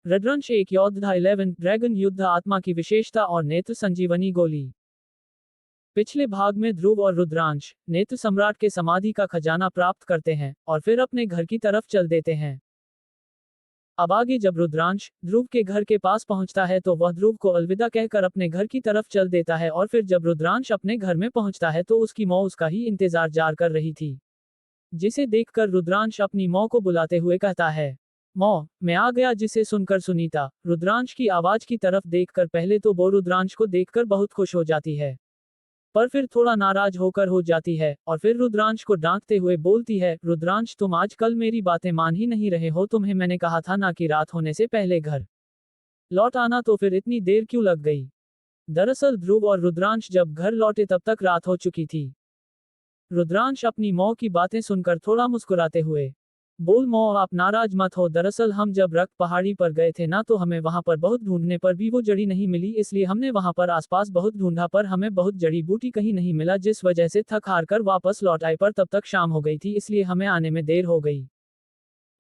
रुद्रांश एक योद्धा 11 ड्रैगन युद्ध आत्मा की विशेषता और नेत्र संजीवनी गोली। पिछले भाग में ध्रुव और रुद्रांश नेत्र सम्राट के समाधि का खजाना प्राप्त करते हैं और फिर अपने घर की तरफ चल देते हैं। अब आगे जब रुद्रांश ध्रुव के घर के पास पहुंचता है तो वह ध्रुव को अलविदा कहकर अपने घर की तरफ चल देता है और फिर जब रुद्रांश अपने घर में पहुंचता है तो उसकी माँ उसका ही इंतजार जार कर रही थी, जिसे देखकर रुद्रांश अपनी माँ को बुलाते हुए कहता है, माँ, मैं आ गया। जिसे सुनकर सुनीता रुद्रांश की आवाज की तरफ देखकर पहले तो वो रुद्रांश को देखकर बहुत खुश हो जाती है, पर फिर थोड़ा नाराज होकर हो जाती है और फिर रुद्रांश को डांटते हुए बोलती है, रुद्रांश तुम आजकल मेरी बातें मान ही नहीं रहे हो। तुम्हें मैंने कहा था ना कि रात होने से पहले घर लौट आना, तो फिर इतनी देर क्यों लग गई। दरअसल ध्रुव और रुद्रांश जब घर लौटे तब तक रात हो चुकी थी। रुद्रांश अपनी माँ की बातें सुनकर थोड़ा मुस्कुराते हुए बोल, माँ आप नाराज मत हो। दरअसल हम जब रक्त पहाड़ी पर गए थे ना तो हमें वहां पर बहुत ढूंढने पर भी वो जड़ी नहीं मिली, इसलिए हमने वहां पर आसपास बहुत ढूंढा पर हमें बहुत जड़ी बूटी कहीं नहीं मिला, जिस वजह से थक हार कर वापस लौट आए, पर तब तक शाम हो गई थी इसलिए हमें आने में देर हो गई।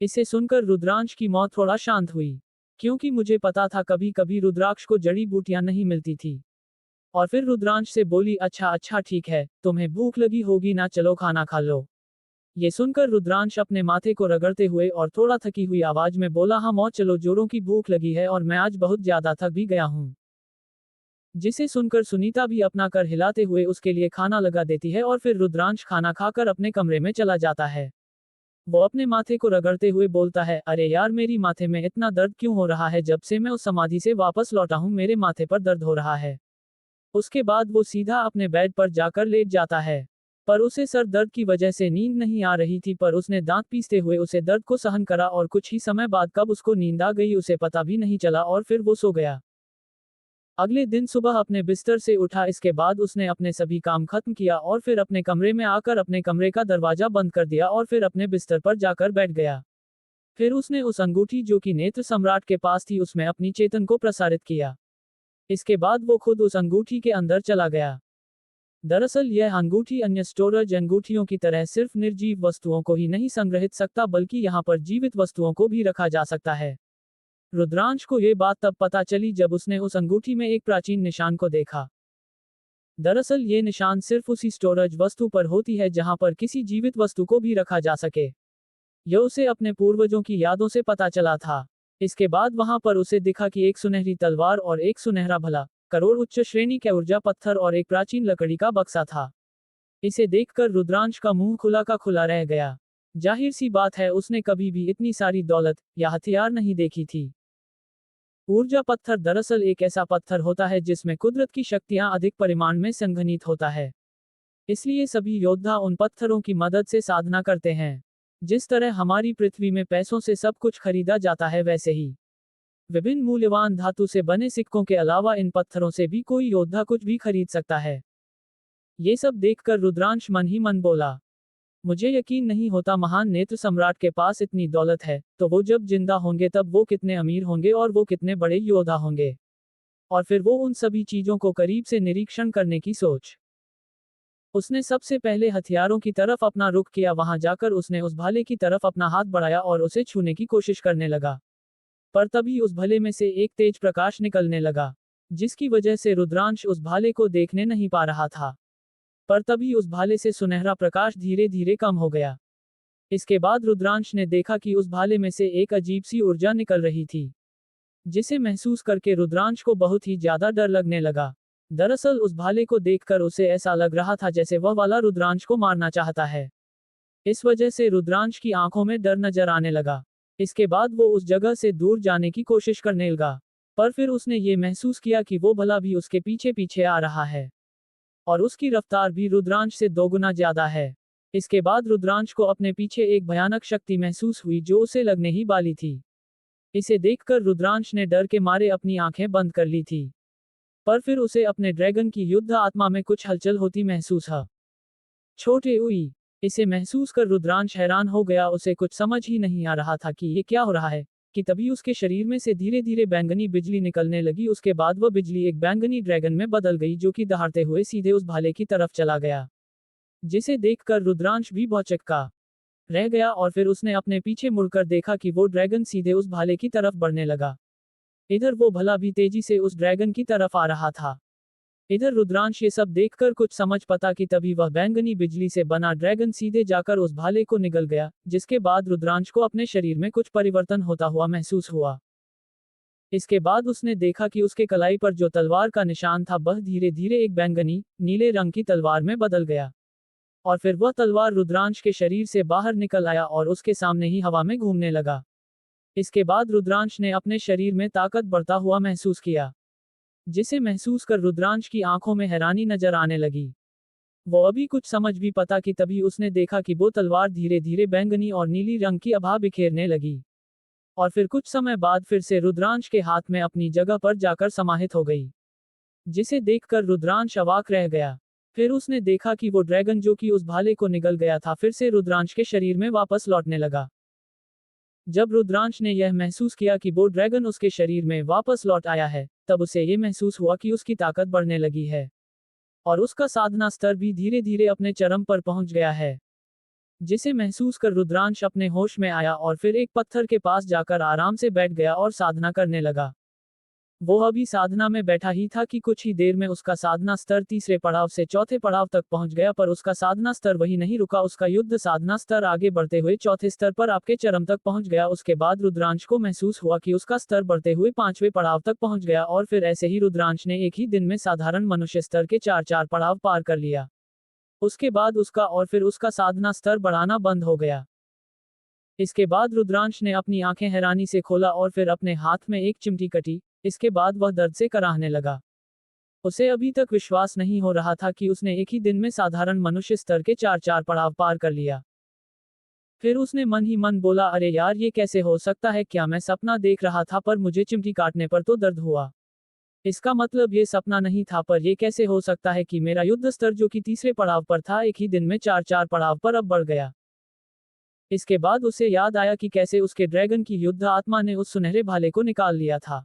इसे सुनकर रुद्रांश की माँ थोड़ा शांत हुई, क्योंकि मुझे पता था कभी कभी रुद्राक्ष को जड़ी बूटियां नहीं मिलती थी। और फिर रुद्रांश से बोली, अच्छा अच्छा ठीक है, तुम्हें भूख लगी होगी ना, चलो खाना खा लो। ये सुनकर रुद्रांश अपने माथे को रगड़ते हुए और थोड़ा थकी हुई आवाज में बोला, हाँ मौत चलो, जोरों की भूख लगी है और मैं आज बहुत ज्यादा थक भी गया हूँ। जिसे सुनकर सुनीता भी अपना कर हिलाते हुए उसके लिए खाना लगा देती है और फिर रुद्रांश खाना खाकर अपने कमरे में चला जाता है। वो अपने माथे को रगड़ते हुए बोलता है, अरे यार मेरी माथे में इतना दर्द क्यों हो रहा है, जब से मैं उस समाधि से वापस लौटा हूँ मेरे माथे पर दर्द हो रहा है। उसके बाद वो सीधा अपने बेड पर जाकर लेट जाता है, पर उसे सर दर्द की वजह से नींद नहीं आ रही थी, पर उसने दांत पीसते हुए उसे दर्द को सहन करा और कुछ ही समय बाद कब उसको नींद आ गई उसे पता भी नहीं चला और फिर वो सो गया। अगले दिन सुबह अपने बिस्तर से उठा, इसके बाद उसने अपने सभी काम खत्म किया और फिर अपने कमरे में आकर अपने कमरे का दरवाजा बंद कर दिया और फिर अपने बिस्तर पर जाकर बैठ गया। फिर उसने उस अंगूठी जो कि नेत्र सम्राट के पास थी उसमें अपनी चेतन को प्रसारित किया। इसके बाद वो खुद उस अंगूठी के अंदर चला गया। दरअसल यह अंगूठी अन्य स्टोरेज अंगूठियों की तरह सिर्फ निर्जीव वस्तुओं को ही नहीं संग्रहित सकता, बल्कि यहाँ पर जीवित वस्तुओं को भी रखा जा सकता है। रुद्रांश को ये बात तब पता चली जब उसने उस अंगूठी में एक प्राचीन निशान को देखा। दरअसल ये निशान सिर्फ उसी स्टोरेज वस्तु पर होती है जहां पर किसी जीवित वस्तु को भी रखा जा सके। यह उसे अपने पूर्वजों की यादों से पता चला था। इसके बाद वहां पर उसे दिखा कि एक सुनहरी तलवार और एक सुनहरा भला करोड़ उच्च श्रेणी के ऊर्जा पत्थर और एक प्राचीन लकड़ी का बक्सा था। इसे देखकर रुद्रांश का मुंह खुला का खुला रह गया। जाहिर सी बात है उसने कभी भी इतनी सारी दौलत या हथियार नहीं देखी थी। ऊर्जा पत्थर दरअसल एक ऐसा पत्थर होता है जिसमें कुदरत की शक्तियां अधिक परिमाण में संघनित होता है, इसलिए सभी योद्धा उन पत्थरों की मदद से साधना करते हैं। जिस तरह हमारी पृथ्वी में पैसों से सब कुछ खरीदा जाता है, वैसे ही विभिन्न मूल्यवान धातु से बने सिक्कों के अलावा इन पत्थरों से भी कोई योद्धा कुछ भी खरीद सकता है। ये सब देखकर रुद्रांश मन ही मन बोला, मुझे यकीन नहीं होता महान नेत्र सम्राट के पास इतनी दौलत है, तो वो जब जिंदा होंगे तब वो कितने अमीर होंगे और वो कितने बड़े योद्धा होंगे। और फिर वो उन सभी चीजों को करीब से निरीक्षण करने की सोच। उसने सबसे पहले हथियारों की तरफ अपना रुख किया। वहां जाकर उसने उस भाले की तरफ अपना हाथ बढ़ाया और उसे छूने की कोशिश करने लगा, पर तभी उस भले में से एक तेज प्रकाश निकलने लगा, जिसकी वजह से रुद्रांश उस भाले को देखने नहीं पा रहा था। पर तभी उस भाले से सुनहरा प्रकाश धीरे धीरे कम हो गया। इसके बाद रुद्रांश ने देखा कि उस भाले में से एक अजीब सी ऊर्जा निकल रही थी, जिसे महसूस करके रुद्रांश को बहुत ही ज्यादा डर लगने लगा। दरअसल उस भाले को देखकर उसे ऐसा लग रहा था जैसे वह वाला रुद्रांश को मारना चाहता है। इस वजह से रुद्रांश की आंखों में डर नजर आने लगा। इसके बाद वो उस जगह से दूर जाने की कोशिश करने लगा, पर फिर उसने ये महसूस किया कि वो भला भी उसके पीछे पीछे आ रहा है और उसकी रफ्तार भी रुद्रांश से दोगुना ज्यादा है। इसके बाद रुद्रांश को अपने पीछे एक भयानक शक्ति महसूस हुई जो उसे लगने ही वाली थी। इसे देखकर रुद्रांश ने डर के मारे अपनी आंखें बंद कर ली थी, पर फिर उसे अपने ड्रैगन की युद्ध आत्मा में कुछ हलचल होती महसूस हुआ। छोटे उई, इसे महसूस कर रुद्रांश हैरान हो गया। उसे कुछ समझ ही नहीं आ रहा था कि ये क्या हो रहा है, कि तभी उसके शरीर में से धीरे धीरे बैंगनी बिजली निकलने लगी। उसके बाद वह बिजली एक बैंगनी ड्रैगन में बदल गई जो कि दहाड़ते हुए सीधे उस भाले की तरफ चला गया, जिसे देखकर रुद्रांश भी भौचक्का रह गया और फिर उसने अपने पीछे मुड़कर देखा कि वो ड्रैगन सीधे उस भाले की तरफ बढ़ने लगा। इधर वो भला भी तेजी से उस ड्रैगन की तरफ आ रहा था। इधर रुद्रांश ये सब देखकर कुछ समझ पता कि तभी वह बैंगनी बिजली से बना ड्रैगन सीधे जाकर उस भाले को निगल गया, जिसके बाद रुद्रांश को अपने शरीर में कुछ परिवर्तन होता हुआ महसूस हुआ। इसके बाद उसने देखा कि उसके कलाई पर जो तलवार का निशान था वह धीरे धीरे एक बैंगनी नीले रंग की तलवार में बदल गया, और फिर वह तलवार रुद्रांश के शरीर से बाहर निकल आया और उसके सामने ही हवा में घूमने लगा। इसके बाद रुद्रांश ने अपने शरीर में ताकत बढ़ता हुआ महसूस किया, जिसे महसूस कर रुद्रांश की आंखों में हैरानी नजर आने लगी। वो अभी कुछ समझ भी पता कि तभी उसने देखा कि वो तलवार धीरे धीरे बैंगनी और नीली रंग की आभा बिखेरने लगी, और फिर कुछ समय बाद फिर से रुद्रांश के हाथ में अपनी जगह पर जाकर समाहित हो गई, जिसे देखकर रुद्रांश अवाक रह गया। फिर उसने देखा कि वो ड्रैगन जो कि उस भाले को निगल गया था फिर से रुद्रांश के शरीर में वापस लौटने लगा। जब रुद्रांश ने यह महसूस किया कि वो ड्रैगन उसके शरीर में वापस लौट आया है, तब उसे ये महसूस हुआ कि उसकी ताकत बढ़ने लगी है, और उसका साधना स्तर भी धीरे धीरे अपने चरम पर पहुंच गया है, जिसे महसूस कर रुद्रांश अपने होश में आया और फिर एक पत्थर के पास जाकर आराम से बैठ गया और साधना करने लगा। वो अभी साधना में बैठा ही था कि कुछ ही देर में उसका साधना स्तर तीसरे पड़ाव से चौथे पड़ाव तक पहुंच गया, पर उसका साधना स्तर वही नहीं रुका, उसका युद्ध साधना स्तर आगे बढ़ते हुए चौथे स्तर पर आपके चरम तक पहुंच गया। उसके बाद रुद्रांश को महसूस हुआ कि उसका स्तर बढ़ते हुए पांचवें पड़ाव तक पहुंच गया, और फिर ऐसे ही रुद्रांश ने एक ही दिन में साधारण मनुष्य स्तर के 4 पड़ाव पार कर लिया। उसके बाद उसका साधना स्तर बढ़ाना बंद हो गया। इसके बाद रुद्रांश ने अपनी आंखें हैरानी से खोला और फिर अपने हाथ में एक चिमटी कटी। इसके बाद वह दर्द से कराहने लगा। उसे अभी तक विश्वास नहीं हो रहा था कि उसने एक ही दिन में साधारण मनुष्य स्तर के 4 पड़ाव पार कर लिया। फिर उसने मन ही मन बोला, अरे यार ये कैसे हो सकता है, क्या मैं सपना देख रहा था पर मुझे चिमटी काटने पर तो दर्द हुआ। इसका मतलब ये सपना नहीं था, पर ये कैसे हो सकता है कि मेरा युद्ध स्तर जो कि तीसरे पड़ाव पर था एक ही दिन में 4 पड़ाव पर अब बढ़ गया। इसके बाद उसे याद आया कि कैसे उसके ड्रैगन की युद्ध आत्मा ने उस सुनहरे भाले को निकाल लिया था।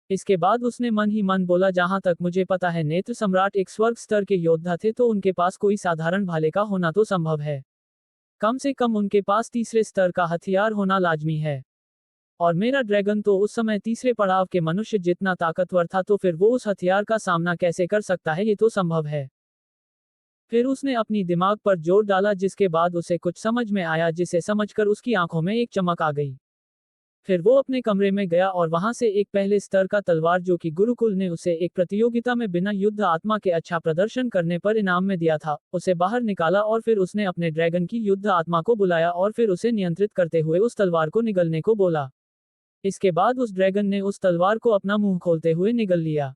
इसके बाद उसने मन ही मन बोला, जहां तक मुझे पता है नेत्र सम्राट एक स्वर्ग स्तर के योद्धा थे, तो उनके पास कोई साधारण भाले का होना तो संभव है। कम से कम उनके पास तीसरे स्तर का हथियार होना लाजमी है। और मेरा ड्रैगन तो उस समय तीसरे पड़ाव के मनुष्य जितना ताकतवर था, तो फिर वो उस हथियार का सामना कैसे कर सकता है, ये तो संभव है। फिर उसने अपनी दिमाग पर जोर डाला, जिसके बाद उसे कुछ समझ में आया, जिसे समझकर उसकी आंखों में एक चमक आ गई। फिर वो अपने कमरे में गया और वहां से एक पहले स्तर का तलवार जो कि गुरुकुल ने उसे एक प्रतियोगिता में बिना युद्ध आत्मा के अच्छा प्रदर्शन करने पर इनाम में दिया था, उसे बाहर निकाला, और फिर उसने अपने ड्रैगन की युद्ध आत्मा को बुलाया और फिर उसे नियंत्रित करते हुए उस तलवार को निगलने को बोला। इसके बाद उस ड्रैगन ने उस तलवार को अपना मुंह खोलते हुए निगल लिया।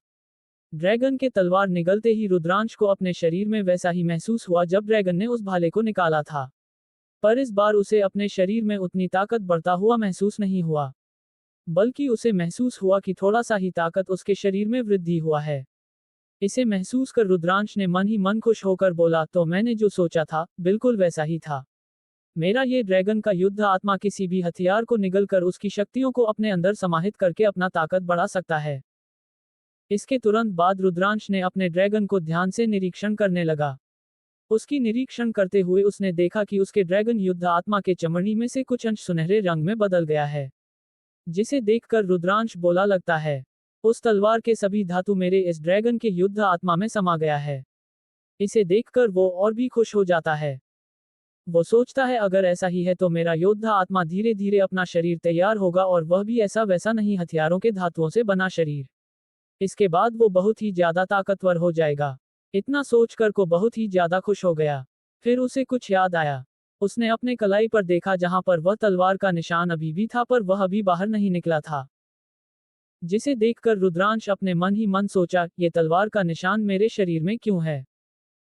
ड्रैगन के तलवार निगलते ही रुद्रांश को अपने शरीर में वैसा ही महसूस हुआ जब ड्रैगन ने उस भाले को निकाला था, पर इस बार उसे अपने शरीर में उतनी ताकत बढ़ता हुआ महसूस नहीं हुआ, बल्कि उसे महसूस हुआ कि थोड़ा सा ही ताकत उसके शरीर में वृद्धि हुआ है। इसे महसूस कर रुद्रांश ने मन ही मन खुश होकर बोला, तो मैंने जो सोचा था बिल्कुल वैसा ही था। मेरा ये ड्रैगन का युद्ध आत्मा किसी भी हथियार को निगलकर उसकी शक्तियों को अपने अंदर समाहित करके अपना ताकत बढ़ा सकता है। इसके तुरंत बाद रुद्रांश ने अपने ड्रैगन को ध्यान से निरीक्षण करने लगा। उसकी निरीक्षण करते हुए उसने देखा कि उसके ड्रैगन युद्ध आत्मा के चमड़ी में से कुछ अंश सुनहरे रंग में बदल गया है, जिसे देखकर रुद्रांश बोला, लगता है उस तलवार के सभी धातु मेरे इस ड्रैगन के युद्ध आत्मा में समा गया है। इसे देखकर वो और भी खुश हो जाता है। वो सोचता है, अगर ऐसा ही है तो मेरा योद्धा आत्मा धीरे धीरे अपना शरीर तैयार होगा, और वह भी ऐसा वैसा नहीं, हथियारों के धातुओं से बना शरीर। इसके बाद वो बहुत ही ज्यादा ताकतवर हो जाएगा। इतना सोचकर को बहुत ही ज्यादा खुश हो गया। फिर उसे कुछ याद आया। उसने अपने कलाई पर देखा, जहां पर वह तलवार का निशान अभी भी था, पर वह अभी बाहर नहीं निकला था, जिसे देखकर रुद्रांश अपने मन ही मन सोचा, ये तलवार का निशान मेरे शरीर में क्यों है?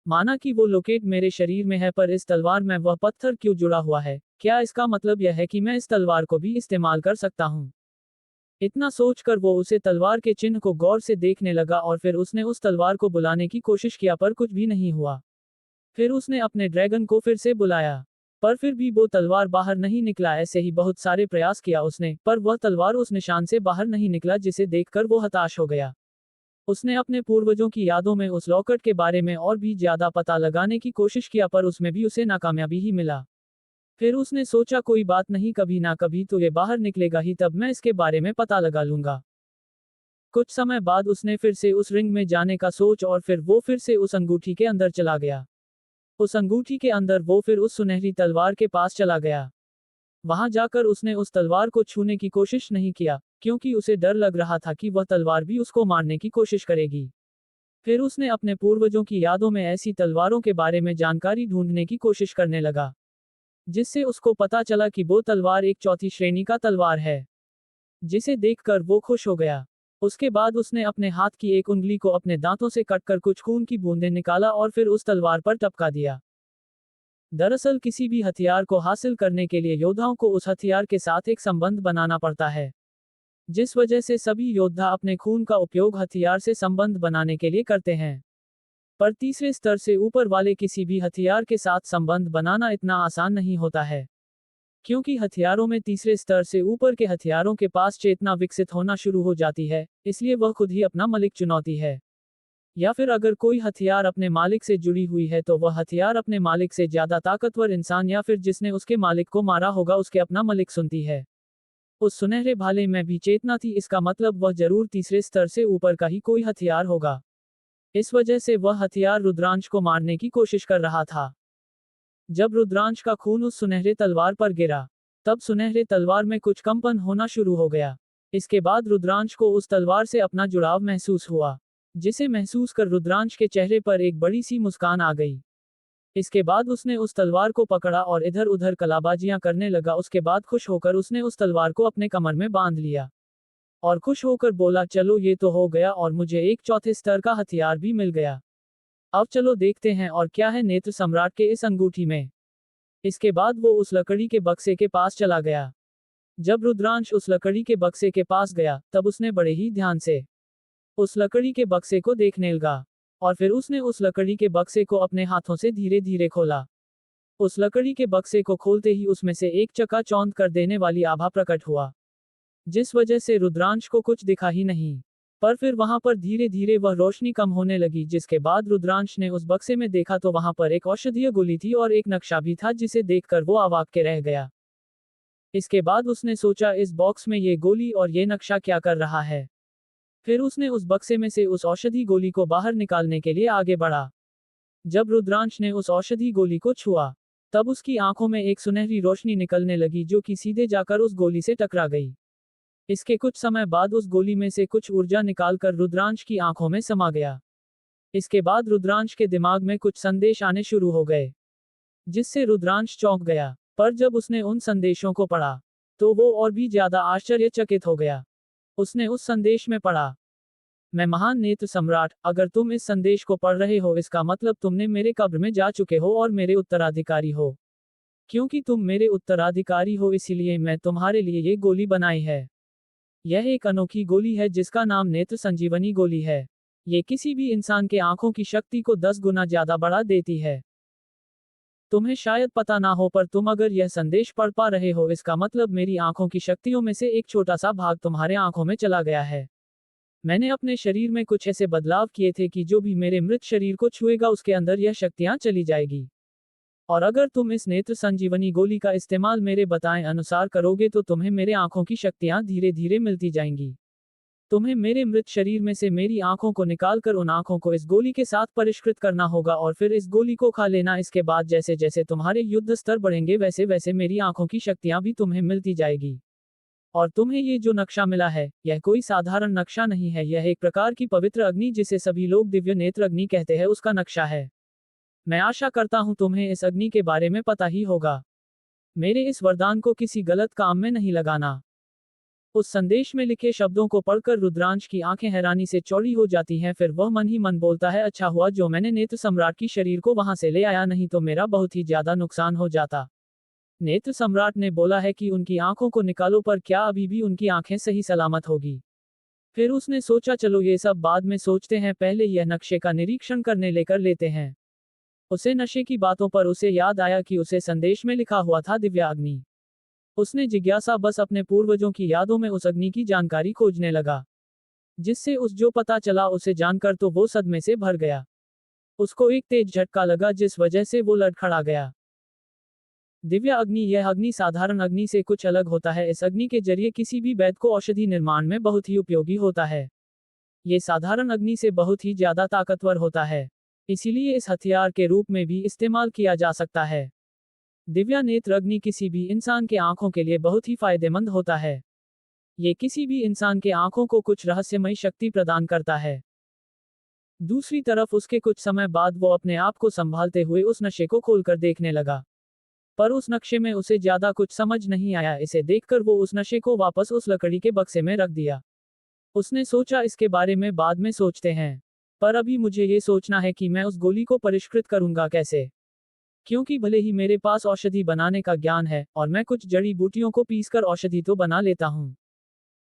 माना कि वो लोकेट मेरे शरीर में है, पर इस तलवार में वह पत्थर क्यों जुड़ा हुआ है? क्या इसका मतलब यह है कि मैं इस तलवार को भी इस्तेमाल कर सकता हूँ? इतना सोचकर वो उसे तलवार के चिन्ह को गौर से देखने लगा, और फिर उसने उस तलवार को बुलाने की कोशिश किया, पर कुछ भी नहीं हुआ। फिर उसने अपने ड्रैगन को फिर से बुलाया, पर फिर भी वो तलवार बाहर नहीं निकला। ऐसे ही बहुत सारे प्रयास किया उसने, पर वह तलवार उस निशान से बाहर नहीं निकला, जिसे देखकर वो हताश हो गया। उसने अपने पूर्वजों की यादों में उस लॉकेट के बारे में और भी ज्यादा पता लगाने की कोशिश किया, पर उसमें भी उसे नाकामयाबी ही मिला। फिर उसने सोचा, कोई बात नहीं, कभी ना कभी तो ये बाहर निकलेगा ही, तब मैं इसके बारे में पता लगा लूंगा। कुछ समय बाद उसने फिर से उस रिंग में जाने का सोच और फिर वो फिर से उस अंगूठी के अंदर चला गया। उस अंगूठी के अंदर वो फिर उस सुनहरी तलवार के पास चला गया। वहां जाकर उसने उस तलवार को छूने की कोशिश नहीं किया, क्योंकि उसे डर लग रहा था कि वह तलवार भी उसको मारने की कोशिश करेगी। फिर उसने अपने पूर्वजों की यादों में ऐसी तलवारों के बारे में जानकारी ढूंढने की कोशिश करने लगा, जिससे उसको पता चला कि वो तलवार एक चौथी श्रेणी का तलवार है, जिसे देखकर वो खुश हो गया। उसके बाद उसने अपने हाथ की एक उंगली को अपने दांतों से कटकर कुछ खून की बूंदें निकाला और फिर उस तलवार पर टपका दिया। दरअसल किसी भी हथियार को हासिल करने के लिए योद्धाओं को उस हथियार के साथ एक संबंध बनाना पड़ता है, जिस वजह से सभी योद्धा अपने खून का उपयोग हथियार से संबंध बनाने के लिए करते हैं। पर तीसरे स्तर से ऊपर वाले किसी भी हथियार के साथ संबंध बनाना इतना आसान नहीं होता है, क्योंकि हथियारों में तीसरे स्तर से ऊपर के हथियारों के पास चेतना विकसित होना शुरू हो जाती है, इसलिए वह खुद ही अपना मालिक चुनौती है। या फिर अगर कोई हथियार अपने मालिक से जुड़ी हुई है तो वह हथियार अपने मालिक से ज्यादा ताकतवर इंसान या फिर जिसने उसके मालिक को मारा होगा उसके अपना मालिक सुनती है। उस सुनहरे भाले में भी चेतना थी, इसका मतलब वह जरूर तीसरे स्तर से ऊपर का ही कोई हथियार होगा। इस वजह से वह हथियार रुद्रांश को मारने की कोशिश कर रहा था। जब रुद्रांश का खून उस सुनहरे तलवार पर गिरा, तब सुनहरे तलवार में कुछ कंपन होना शुरू हो गया। इसके बाद रुद्रांश को उस तलवार से अपना जुड़ाव महसूस हुआ, जिसे महसूस कर रुद्रांश के चेहरे पर एक बड़ी सी मुस्कान आ गई। इसके बाद उसने उस तलवार को पकड़ा और इधर उधर कलाबाजियां करने लगा। उसके बाद खुश होकर उसने उस तलवार को अपने कमर में बांध लिया और खुश होकर बोला, चलो ये तो हो गया और मुझे एक चौथे स्तर का हथियार भी मिल गया। अब चलो देखते हैं और क्या है नेत्र सम्राट के इस अंगूठी में। इसके बाद वो उस लकड़ी के बक्से के पास चला गया। जब रुद्रांश उस लकड़ी के बक्से के पास गया, तब उसने बड़े ही ध्यान से उस लकड़ी के बक्से को देखने लगा और फिर उसने उस लकड़ी के बक्से को अपने हाथों से धीरे धीरे खोला। उस लकड़ी के बक्से को खोलते ही उसमें से एक चकाचौंध कर देने वाली आभा प्रकट हुआ, जिस वजह से रुद्रांश को कुछ दिखा ही नहीं। पर फिर वहां पर धीरे धीरे वह रोशनी कम होने लगी, जिसके बाद रुद्रांश ने उस बक्से में देखा तो वहां पर एक औषधीय गोली थी और एक नक्शा भी था, जिसे देखकर वो अवाक के रह गया। इसके बाद उसने सोचा, इस बॉक्स में ये गोली और ये नक्शा क्या कर रहा है। फिर उसने उस बक्से में से उस औषधि गोली को बाहर निकालने के लिए आगे बढ़ा। जब रुद्रांश ने उस औषधि गोली को छुआ, तब उसकी आंखों में एक सुनहरी रोशनी निकलने लगी, जो कि सीधे जाकर उस गोली से टकरा गई। इसके कुछ समय बाद उस गोली में से कुछ ऊर्जा निकालकर रुद्रांश की आंखों में समा गया। इसके बाद रुद्रांश के दिमाग में कुछ संदेश आने शुरू हो गए, जिससे रुद्रांश चौंक गया। पर जब उसने उन संदेशों को पढ़ा, तो वो और भी ज्यादा आश्चर्यचकित हो गया। उसने उस संदेश में पढ़ा, मैं महान नेत्र सम्राट, अगर तुम इस संदेश को पढ़ रहे हो इसका मतलब तुमने मेरे कब्र में जा चुके हो और मेरे उत्तराधिकारी हो। क्योंकि तुम मेरे उत्तराधिकारी हो इसीलिए मैं तुम्हारे लिए ये गोली बनाई है। यह एक अनोखी गोली है जिसका नाम नेत्र संजीवनी गोली है। ये किसी भी इंसान के आंखों की शक्ति को 10 गुना ज्यादा बढ़ा देती है। तुम्हें शायद पता ना हो, पर तुम अगर यह संदेश पढ़ पा रहे हो इसका मतलब मेरी आंखों की शक्तियों में से एक छोटा सा भाग तुम्हारे आंखों में चला गया है। मैंने अपने शरीर में कुछ ऐसे बदलाव किए थे कि जो भी मेरे मृत शरीर को छुएगा उसके अंदर यह शक्तियां चली जाएगी। और अगर तुम इस नेत्र संजीवनी गोली का इस्तेमाल मेरे बताए अनुसार करोगे तो तुम्हें मेरे आंखों की शक्तियां धीरे धीरे मिलती जाएंगी। तुम्हें मेरे मृत शरीर में से मेरी आंखों को निकालकर उन आंखों को इस गोली के साथ परिष्कृत करना होगा और फिर इस गोली को खा लेना। इसके बाद जैसे जैसे तुम्हारे युद्ध स्तर बढ़ेंगे वैसे वैसे मेरी आंखों की शक्तियां भी तुम्हें मिलती जाएगी। और तुम्हें ये जो नक्शा मिला है, यह कोई साधारण नक्शा नहीं है, यह एक प्रकार की पवित्र अग्नि जिसे सभी लोग दिव्य नेत्र अग्नि कहते हैं उसका नक्शा है। मैं आशा करता हूं तुम्हें इस अग्नि के बारे में पता ही होगा। मेरे इस वरदान को किसी गलत काम में नहीं लगाना। उस संदेश में लिखे शब्दों को पढ़कर रुद्रांश की आंखें हैरानी से चौड़ी हो जाती हैं। फिर वह मन ही मन बोलता है, अच्छा हुआ जो मैंने नेत्र सम्राट की शरीर को वहां से ले आया, नहीं तो मेरा बहुत ही ज्यादा नुकसान हो जाता। नेत्र सम्राट ने बोला है कि उनकी आंखों को निकालो, पर क्या अभी भी उनकी आंखें सही सलामत होगी। फिर उसने सोचा, चलो ये सब बाद में सोचते हैं, पहले यह नक्शे का निरीक्षण करने लेकर लेते हैं। उसे नशे की बातों पर उसे याद आया कि उसे संदेश में लिखा हुआ था दिव्या अग्नि। उसने जिज्ञासा बस अपने पूर्वजों की यादों में उस अग्नि की जानकारी खोजने लगा, जिससे उस जो पता चला उसे जानकर तो वो सदमे से भर गया। उसको एक तेज झटका लगा जिस वजह से वो लड़खड़ा गया। दिव्या अग्नि, यह अग्नि साधारण अग्नि से कुछ अलग होता है। इस अग्नि के जरिए किसी भी वैद्य को औषधि निर्माण में बहुत ही उपयोगी होता है। ये साधारण अग्नि से बहुत ही ज्यादा ताकतवर होता है, इसीलिए इस हथियार के रूप में भी इस्तेमाल किया जा सकता है। दिव्या नेत्र अग्नि किसी भी इंसान के आंखों के लिए बहुत ही फायदेमंद होता है। ये किसी भी इंसान के आंखों को कुछ रहस्यमयी शक्ति प्रदान करता है। दूसरी तरफ उसके कुछ समय बाद वो अपने आप को संभालते हुए उस नशे को खोलकर देखने लगा, पर उस नक्शे में उसे ज्यादा कुछ समझ नहीं आया। इसे देखकर वो उस नशे को वापस उस लकड़ी के बक्से में रख दिया। उसने सोचा इसके बारे में बाद में सोचते हैं, पर अभी मुझे ये सोचना है कि मैं उस गोली को परिष्कृत करूंगा कैसे, क्योंकि भले ही मेरे पास औषधि बनाने का ज्ञान है और मैं कुछ जड़ी बूटियों को पीसकर औषधि तो बना लेता हूँ,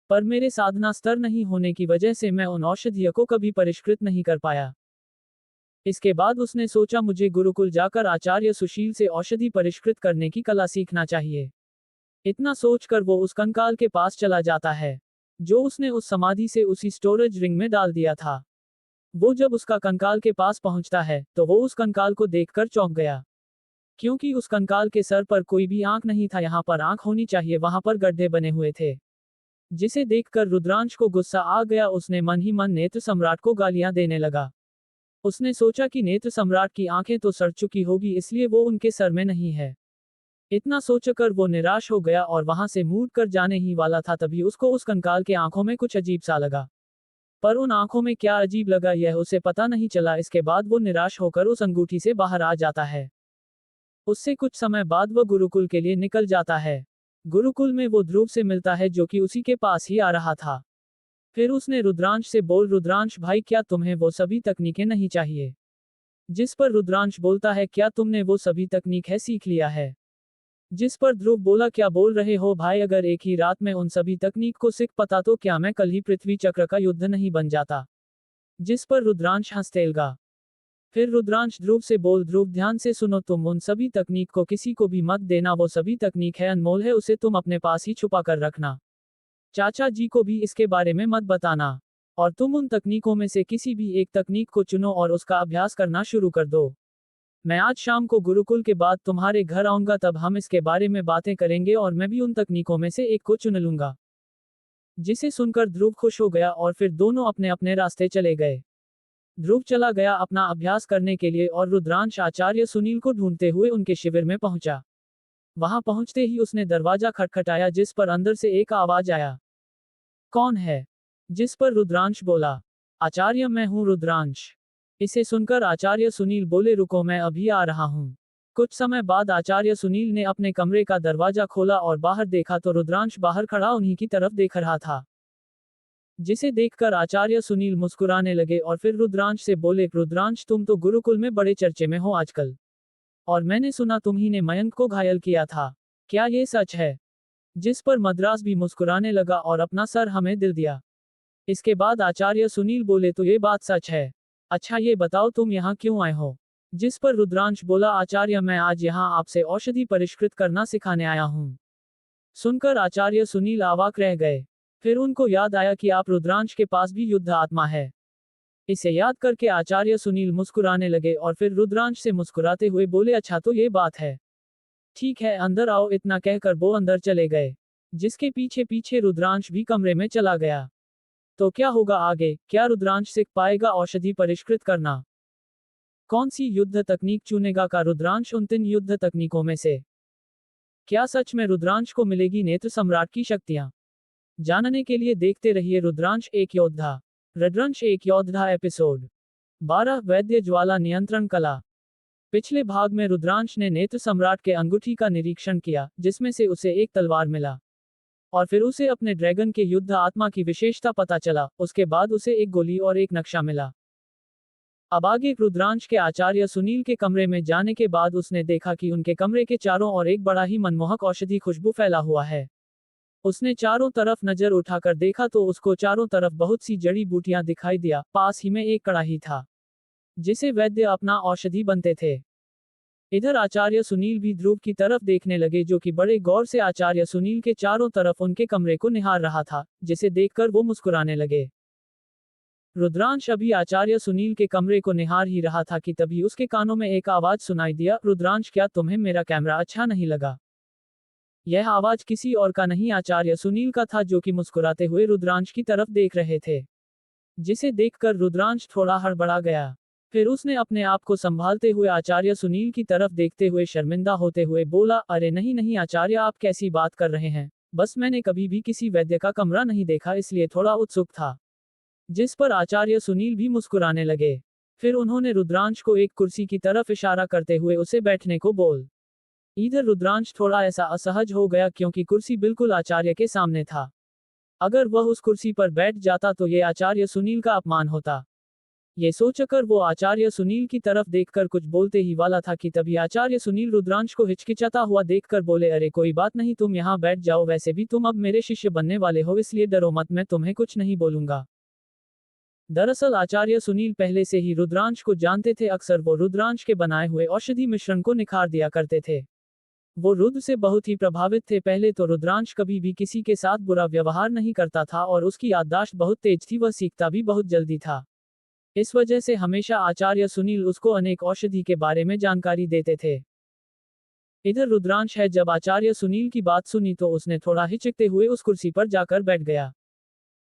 पर मेरे साधना स्तर नहीं होने की वजह से मैं उन औषधियों को कभी परिष्कृत नहीं कर पाया। इसके बाद उसने सोचा मुझे गुरुकुल जाकर आचार्य सुशील से औषधि परिष्कृत करने की कला सीखना चाहिए। इतना सोचकर वो उस कंकाल के पास चला जाता है, जो उसने उस समाधि से उसी स्टोरेज रिंग में डाल दिया था। वो जब उसका कंकाल के पास पहुंचता है, तो वो उस कंकाल को देखकर चौंक गया, क्योंकि उस कंकाल के सर पर कोई भी आंख नहीं था। यहाँ पर आंख होनी चाहिए, वहां पर गड्ढे बने हुए थे, जिसे देखकर रुद्रांश को गुस्सा आ गया। उसने मन ही मन नेत्र सम्राट को गालियां देने लगा। उसने सोचा कि नेत्र सम्राट की आंखें तो सड़ चुकी होगी, इसलिए वो उनके सर में नहीं है। इतना सोचकर वो निराश हो गया और वहां से मुड़ कर जाने ही वाला था, तभी उसको उस कंकाल के आंखों में कुछ अजीब सा लगा। पर उन आंखों में क्या अजीब लगा यह उसे पता नहीं चला। इसके बाद वो निराश होकर उस अंगूठी से बाहर आ जाता है। उससे कुछ समय बाद वह गुरुकुल के लिए निकल जाता है। गुरुकुल में वो ध्रुव से मिलता है, जो कि उसी के पास ही आ रहा था। फिर उसने रुद्रांश से बोल, रुद्रांश भाई क्या तुम्हें वो सभी तकनीकें नहीं चाहिए? जिस पर रुद्रांश बोलता है, क्या तुमने वो सभी तकनीक है सीख लिया है? जिस पर ध्रुव बोला, क्या बोल रहे हो भाई, अगर एक ही रात में उन सभी तकनीक को सीख पाता तो क्या मैं कल ही पृथ्वी चक्र का युद्ध नहीं बन जाता? जिस पर रुद्रांश हंसते लगा। फिर रुद्रांश ध्रुव से बोल, ध्रुव ध्यान से सुनो, तुम उन सभी तकनीक को किसी को भी मत देना, वो सभी तकनीक है अनमोल है, उसे तुम अपने पास ही छुपा कर रखना। चाचा जी को भी इसके बारे में मत बताना, और तुम उन तकनीकों में से किसी भी एक तकनीक को चुनो और उसका अभ्यास करना शुरू कर दो। मैं आज शाम को गुरुकुल के बाद तुम्हारे घर आऊंगा, तब हम इसके बारे में बातें करेंगे और मैं भी उन तकनीकों में से एक को चुन लूंगा। जिसे सुनकर ध्रुव खुश हो गया और फिर दोनों अपने अपने रास्ते चले गए। ध्रुव चला गया अपना अभ्यास करने के लिए और रुद्रांश आचार्य सुनील को ढूंढते हुए उनके शिविर में पहुंचा। वहां पहुंचते ही उसने दरवाजा खटखटाया, जिस पर अंदर से एक आवाज आया, कौन है? जिस पर रुद्रांश बोला, आचार्य मैं हूं रुद्रांश। इसे सुनकर आचार्य सुनील बोले, रुको मैं अभी आ रहा हूं। कुछ समय बाद आचार्य सुनील ने अपने कमरे का दरवाजा खोला और बाहर देखा तो रुद्रांश बाहर खड़ा उन्हीं की तरफ देख रहा था। जिसे देखकर आचार्य सुनील मुस्कुराने लगे और फिर रुद्रांश से बोले, रुद्रांश तुम तो गुरुकुल में बड़े चर्चे में हो आजकल, और मैंने सुना तुम्ही ने मयंक को घायल किया था, क्या ये सच है? जिस पर मद्रास भी मुस्कुराने लगा और अपना सर हमें दिल दिया। इसके बाद आचार्य सुनील बोले, तो ये बात सच है? अच्छा ये बताओ तुम यहाँ क्यों आए हो? जिस पर रुद्रांश बोला, आचार्य मैं आज यहाँ आपसे औषधि परिष्कृत करना सिखाने आया हूँ। सुनकर आचार्य सुनील अवाक रह गए। फिर उनको याद आया कि आप रुद्रांश के पास भी युद्ध आत्मा है। इसे याद करके आचार्य सुनील मुस्कुराने लगे और फिर रुद्रांश से मुस्कुराते हुए बोले, अच्छा तो ये बात है, ठीक है अंदर आओ। इतना कहकर वो अंदर चले गए, जिसके पीछे पीछे रुद्रांश भी कमरे में चला गया। तो क्या होगा आगे? क्या रुद्रांश सीख पाएगा औषधि परिष्कृत करना? कौन सी युद्ध तकनीक चुनेगा का रुद्रांश उन 3 युद्ध तकनीकों में से? क्या सच में रुद्रांश को मिलेगी नेत्र सम्राट की शक्तियां? जानने के लिए देखते रहिए रुद्रांश एक योद्धा। रुद्रांश एक योद्धा एपिसोड 12 वैद्य ज्वाला नियंत्रण कला। पिछले भाग में रुद्रांश ने नेत्र सम्राट के अंगूठी का निरीक्षण किया, जिसमें से उसे एक तलवार मिला, और फिर उसे अपने ड्रैगन के युद्ध आत्मा की विशेषता पता चला। उसके बाद उसे एक गोली और एक नक्शा मिला। अब आगे रुद्रांश के आचार्य सुनील के कमरे में जाने के बाद उसने देखा कि उनके कमरे के चारों ओर एक बड़ा ही मनमोहक औषधि खुशबू फैला हुआ है। उसने चारों तरफ नजर उठाकर देखा तो उसको चारों तरफ बहुत सी जड़ी बूटियां दिखाई दिया। पास ही में एक कड़ाही था, जिसे वैद्य अपना औषधि बनते थे। इधर आचार्य सुनील भी ध्रुव की तरफ देखने लगे, जो कि बड़े गौर से आचार्य सुनील के चारों तरफ उनके कमरे को निहार रहा था, जिसे देखकर वो मुस्कुराने लगे। रुद्रांश अभी आचार्य सुनील के कमरे को निहार ही रहा था कि तभी उसके कानों में एक आवाज सुनाई दिया, रुद्रांश क्या तुम्हें मेरा कैमरा अच्छा नहीं लगा? यह आवाज किसी और का नहीं आचार्य सुनील का था, जो कि मुस्कुराते हुए रुद्रांश की तरफ देख रहे थे। जिसे देखकर रुद्रांश थोड़ा हड़बड़ा गया। फिर उसने अपने आप को संभालते हुए आचार्य सुनील की तरफ देखते हुए शर्मिंदा होते हुए बोला, अरे नहीं नहीं आचार्य, आप कैसी बात कर रहे हैं, बस मैंने कभी भी किसी वैद्य का कमरा नहीं देखा, इसलिए थोड़ा उत्सुक था। जिस पर आचार्य सुनील भी मुस्कुराने लगे। फिर उन्होंने रुद्रांश को एक कुर्सी की तरफ इशारा करते हुए उसे बैठने को बोल। इधर रुद्रांश थोड़ा ऐसा असहज हो गया क्योंकि कुर्सी बिल्कुल आचार्य के सामने था। अगर वह उस कुर्सी पर बैठ जाता तो ये आचार्य सुनील का अपमान होता। ये सोचकर वो आचार्य सुनील की तरफ देखकर कुछ बोलते ही वाला था कि तभी आचार्य सुनील रुद्रांश को हिचकिचाता हुआ देखकर बोले, अरे कोई बात नहीं, तुम यहाँ बैठ जाओ, वैसे भी तुम अब मेरे शिष्य बनने वाले हो, इसलिए डरो मत, मैं तुम्हें कुछ नहीं बोलूंगा। दरअसल आचार्य सुनील पहले से ही रुद्रांश को जानते थे, अक्सर वो रुद्रांश के बनाए हुए औषधि मिश्रण को निखार दिया करते थे। वो रुद्र से बहुत ही प्रभावित थे। पहले तो रुद्रांश कभी भी किसी के साथ बुरा व्यवहार नहीं करता था और उसकी याददाश्त बहुत तेज थी, वह सीखता भी बहुत जल्दी था। इस वजह से हमेशा आचार्य सुनील उसको अनेक औषधि के बारे में जानकारी देते थे। इधर रुद्रांश है, जब आचार्य सुनील की बात सुनी तो उसने थोड़ा हिचकते हुए उस कुर्सी पर जाकर बैठ गया।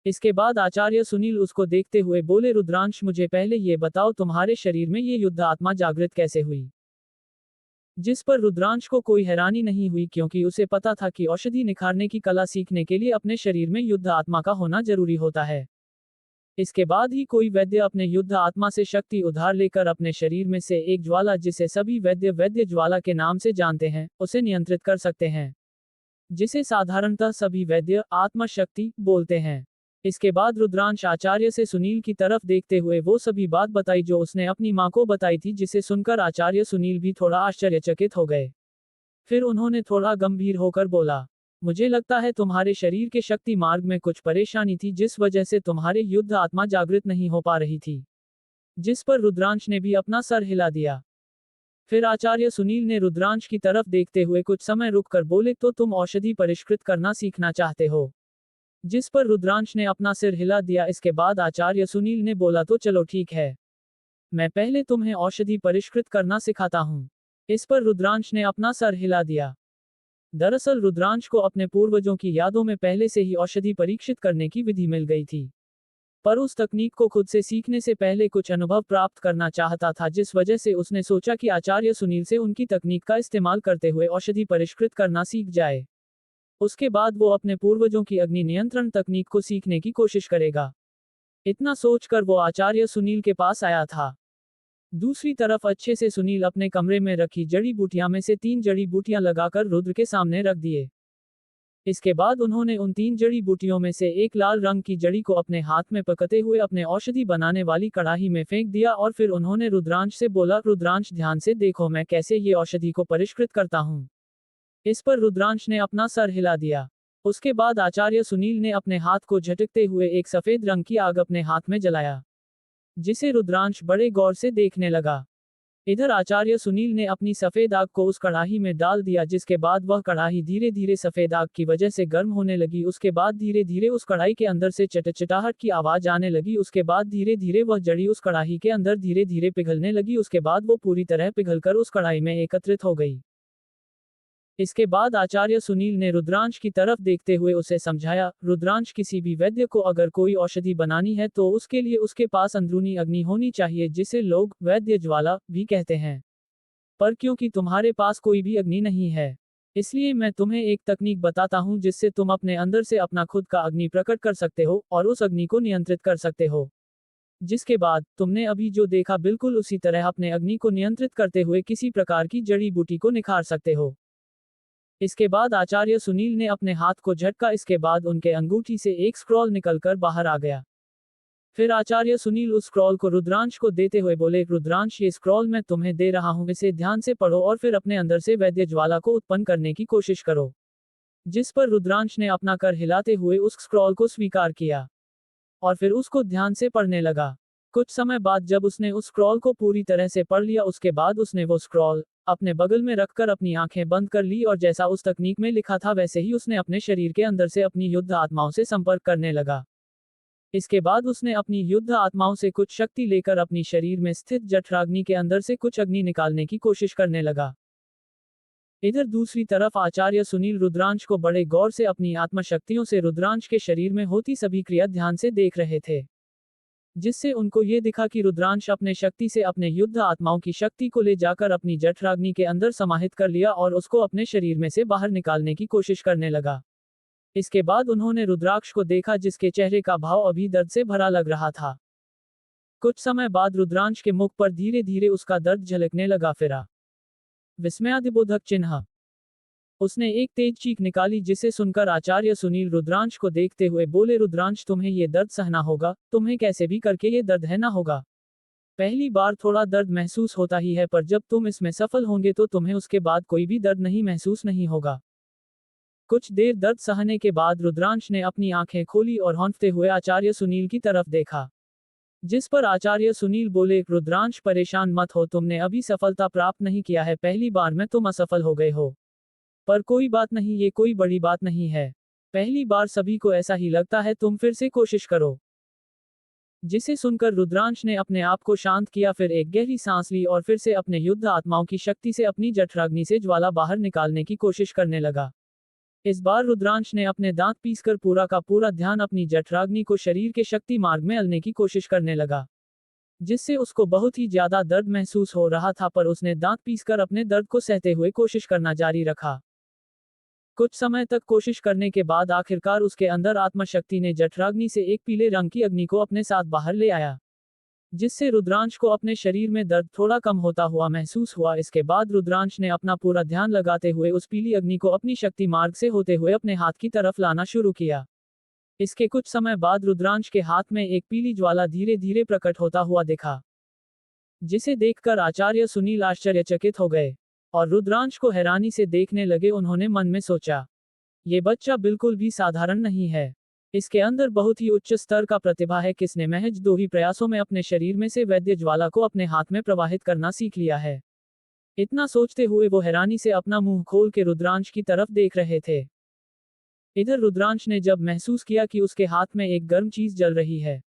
इसके बाद आचार्य सुनील उसको देखते हुए बोले, रुद्रांश मुझे पहले ये बताओ, तुम्हारे शरीर में ये युद्ध आत्मा जागृत कैसे हुई? जिस पर रुद्रांश को कोई हैरानी नहीं हुई क्योंकि उसे पता था कि औषधि निखारने की कला सीखने के लिए अपने शरीर में युद्ध आत्मा का होना जरूरी होता है। इसके बाद ही कोई वैद्य अपने युद्ध आत्मा से शक्ति उधार लेकर अपने शरीर में से एक ज्वाला, जिसे सभी वैद्य वैद्य ज्वाला के नाम से जानते हैं, उसे नियंत्रित कर सकते हैं, जिसे साधारणतः सभी वैद्य आत्मा शक्ति बोलते हैं। इसके बाद रुद्रांश आचार्य से सुनील की तरफ देखते हुए वो सभी बात बताई जो उसने अपनी माँ को बताई थी, जिसे सुनकर आचार्य सुनील भी थोड़ा आश्चर्यचकित हो गए। फिर उन्होंने थोड़ा गंभीर होकर बोला, मुझे लगता है तुम्हारे शरीर के शक्ति मार्ग में कुछ परेशानी थी, जिस वजह से तुम्हारे युद्ध आत्मा जागृत नहीं हो पा रही थी। जिस पर रुद्रांश ने भी अपना सर हिला दिया। फिर आचार्य सुनील ने रुद्रांश की तरफ देखते हुए कुछ समय रुककर बोले, तो तुम औषधि परिष्कृत करना सीखना चाहते हो? जिस पर रुद्रांश ने अपना सिर हिला दिया। इसके बाद आचार्य सुनील ने बोला, तो चलो ठीक है, मैं पहले तुम्हें औषधि परिष्कृत करना सिखाता हूँ। इस पर रुद्रांश ने अपना सर हिला दिया। दरअसल रुद्रांश को अपने पूर्वजों की यादों में पहले से ही औषधि परीक्षित करने की विधि मिल गई थी, पर उस तकनीक को खुद से सीखने से पहले कुछ अनुभव प्राप्त करना चाहता था, जिस वजह से उसने सोचा कि आचार्य सुनील से उनकी तकनीक का इस्तेमाल करते हुए औषधि परिष्कृत करना सीख जाए। उसके बाद वो अपने पूर्वजों की अग्नि नियंत्रण तकनीक को सीखने की कोशिश करेगा। इतना सोचकर वो आचार्य सुनील के पास आया था। दूसरी तरफ अच्छे से सुनील अपने कमरे में रखी जड़ी बूटियां में से 3 जड़ी बूटियां लगाकर रुद्र के सामने रख दिए। इसके बाद उन्होंने उन 3 जड़ी बूटियों में से एक लाल रंग की जड़ी को अपने हाथ में पकड़ते हुए अपने औषधि बनाने वाली कड़ाही में फेंक दिया और फिर उन्होंने रुद्रांश से बोला, रुद्रांश ध्यान से देखो मैं कैसे ये औषधि को परिष्कृत करता हूँ। इस पर रुद्रांश ने अपना सर हिला दिया। उसके बाद आचार्य सुनील ने अपने हाथ को झटकते हुए एक सफेद रंग की आग अपने हाथ में जलाया, जिसे रुद्रांश बड़े गौर से देखने लगा। इधर आचार्य सुनील ने अपनी सफेद आग को उस कड़ाही में डाल दिया, जिसके बाद वह कड़ाही धीरे धीरे सफेद आग की वजह से गर्म होने लगी। उसके बाद धीरे धीरे उस कड़ाही के अंदर से चटचटाहट की आवाज आने लगी। उसके बाद धीरे धीरे वह जड़ी उस कड़ाही के अंदर धीरे धीरे पिघलने लगी। उसके बाद वो पूरी तरह पिघलकर उस कड़ाही में एकत्रित हो गई। इसके बाद आचार्य सुनील ने रुद्रांश की तरफ देखते हुए उसे समझाया, रुद्रांश किसी भी वैद्य को अगर कोई औषधि बनानी है तो उसके लिए उसके पास अंदरूनी अग्नि होनी चाहिए, जिसे लोग वैद्य ज्वाला भी कहते हैं। पर क्योंकि तुम्हारे पास कोई भी अग्नि नहीं है, इसलिए मैं तुम्हें एक तकनीक बताता हूँ जिससे तुम अपने अंदर से अपना खुद का अग्नि प्रकट कर सकते हो और उस अग्नि को नियंत्रित कर सकते हो। जिसके बाद तुमने अभी जो देखा बिल्कुल उसी तरह अपने अग्नि को नियंत्रित करते हुए किसी प्रकार की जड़ी बूटी को निखार सकते हो। इसके बाद आचार्य सुनील ने अपने हाथ को झटका। इसके बाद उनके अंगूठी से एक स्क्रॉल निकलकर बाहर आ गया। फिर आचार्य सुनील उस स्क्रॉल को रुद्रांश को देते हुए बोले, रुद्रांश ये स्क्रॉल मैं तुम्हें दे रहा हूं, इसे ध्यान से पढ़ो और फिर अपने अंदर से वैद्य ज्वाला को उत्पन्न करने की कोशिश करो। जिस पर रुद्रांश ने अपना कर हिलाते हुए उस स्क्रॉल को स्वीकार किया और फिर उसको ध्यान से पढ़ने लगा। कुछ समय बाद जब उसने उस स्क्रॉल को पूरी तरह से पढ़ लिया, उसके बाद उसने वो स्क्रॉल अपने बगल में रखकर अपनी आंखें बंद कर ली और जैसा उस तकनीक में लिखा था वैसे ही उसने अपने शरीर के अंदर से अपनी युद्ध आत्माओं से संपर्क करने लगा। इसके बाद उसने अपनी युद्ध आत्माओं से कुछ शक्ति लेकर अपनी शरीर में स्थित जठराग्नि के अंदर से कुछ अग्नि निकालने की कोशिश करने लगा। इधर दूसरी तरफ आचार्य सुनील रुद्रांश को बड़े गौर से अपनी आत्मशक्तियों से रुद्रांश के शरीर में होती सभी क्रिया ध्यान से देख रहे थे। जिससे उनको ये दिखा कि रुद्रांश अपने शक्ति से अपने युद्ध आत्माओं की शक्ति को ले जाकर अपनी जठराग्नि के अंदर समाहित कर लिया और उसको अपने शरीर में से बाहर निकालने की कोशिश करने लगा। इसके बाद उन्होंने रुद्राक्ष को देखा जिसके चेहरे का भाव अभी दर्द से भरा लग रहा था। कुछ समय बाद रुद्रांश के मुख पर धीरे धीरे उसका दर्द झलकने लगा। फिर विस्मयादिबोधक चिन्ह। उसने एक तेज चीख निकाली जिसे सुनकर आचार्य सुनील रुद्रांश को देखते हुए बोले, रुद्रांश तुम्हें ये दर्द सहना होगा, तुम्हें कैसे भी करके ये दर्द है ना होगा। पहली बार थोड़ा दर्द महसूस होता ही है, पर जब तुम इसमें सफल होंगे तो तुम्हें उसके बाद कोई भी दर्द नहीं महसूस नहीं होगा। कुछ देर दर्द सहने के बाद रुद्रांश ने अपनी आंखें खोली और हौंफते हुए आचार्य सुनील की तरफ देखा। जिस पर आचार्य सुनील बोले, रुद्रांश परेशान मत हो, तुमने अभी सफलता प्राप्त नहीं किया है, पहली बार में तुम असफल हो गए हो। पर कोई बात नहीं, ये कोई बड़ी बात नहीं है। पहली बार सभी को ऐसा ही लगता है, तुम फिर से कोशिश करो। जिसे सुनकर रुद्रांश ने अपने आप को शांत किया, फिर एक गहरी सांस ली और फिर से अपने युद्ध आत्माओं की शक्ति से अपनी जठराग्नि से ज्वाला बाहर निकालने की कोशिश करने लगा। इस बार रुद्रांश ने अपने दांत पीसकर पूरा का पूरा ध्यान अपनी जठराग्नि को शरीर के शक्ति मार्ग में अलने की कोशिश करने लगा, जिससे उसको बहुत ही ज्यादा दर्द महसूस हो रहा था, पर उसने दांत पीसकर अपने दर्द को सहते हुए कोशिश करना जारी रखा। कुछ समय तक कोशिश करने के बाद आखिरकार उसके अंदर आत्मशक्ति ने जठराग्नि से एक पीले रंग की अग्नि को अपने साथ बाहर ले आया, जिससे रुद्रांश को अपने शरीर में दर्द थोड़ा कम होता हुआ महसूस हुआ। इसके बाद रुद्रांश ने अपना पूरा ध्यान लगाते हुए उस पीली अग्नि को अपनी शक्ति मार्ग से होते हुए अपने हाथ की तरफ लाना शुरू किया। इसके कुछ समय बाद रुद्रांश के हाथ में एक पीली ज्वाला धीरे धीरे प्रकट होता हुआ दिखा, जिसे देखकर आचार्य सुनील आश्चर्यचकित हो गए और रुद्रांश को हैरानी से देखने लगे। उन्होंने मन में सोचा, ये बच्चा बिल्कुल भी साधारण नहीं है, इसके अंदर बहुत ही उच्च स्तर का प्रतिभा है। किसने महज 2 ही प्रयासों में अपने शरीर में से वैद्य ज्वाला को अपने हाथ में प्रवाहित करना सीख लिया है। इतना सोचते हुए वो हैरानी से अपना मुंह खोल के रुद्रांश की तरफ देख रहे थे। इधर रुद्रांश ने जब महसूस किया कि उसके हाथ में एक गर्म चीज जल रही है,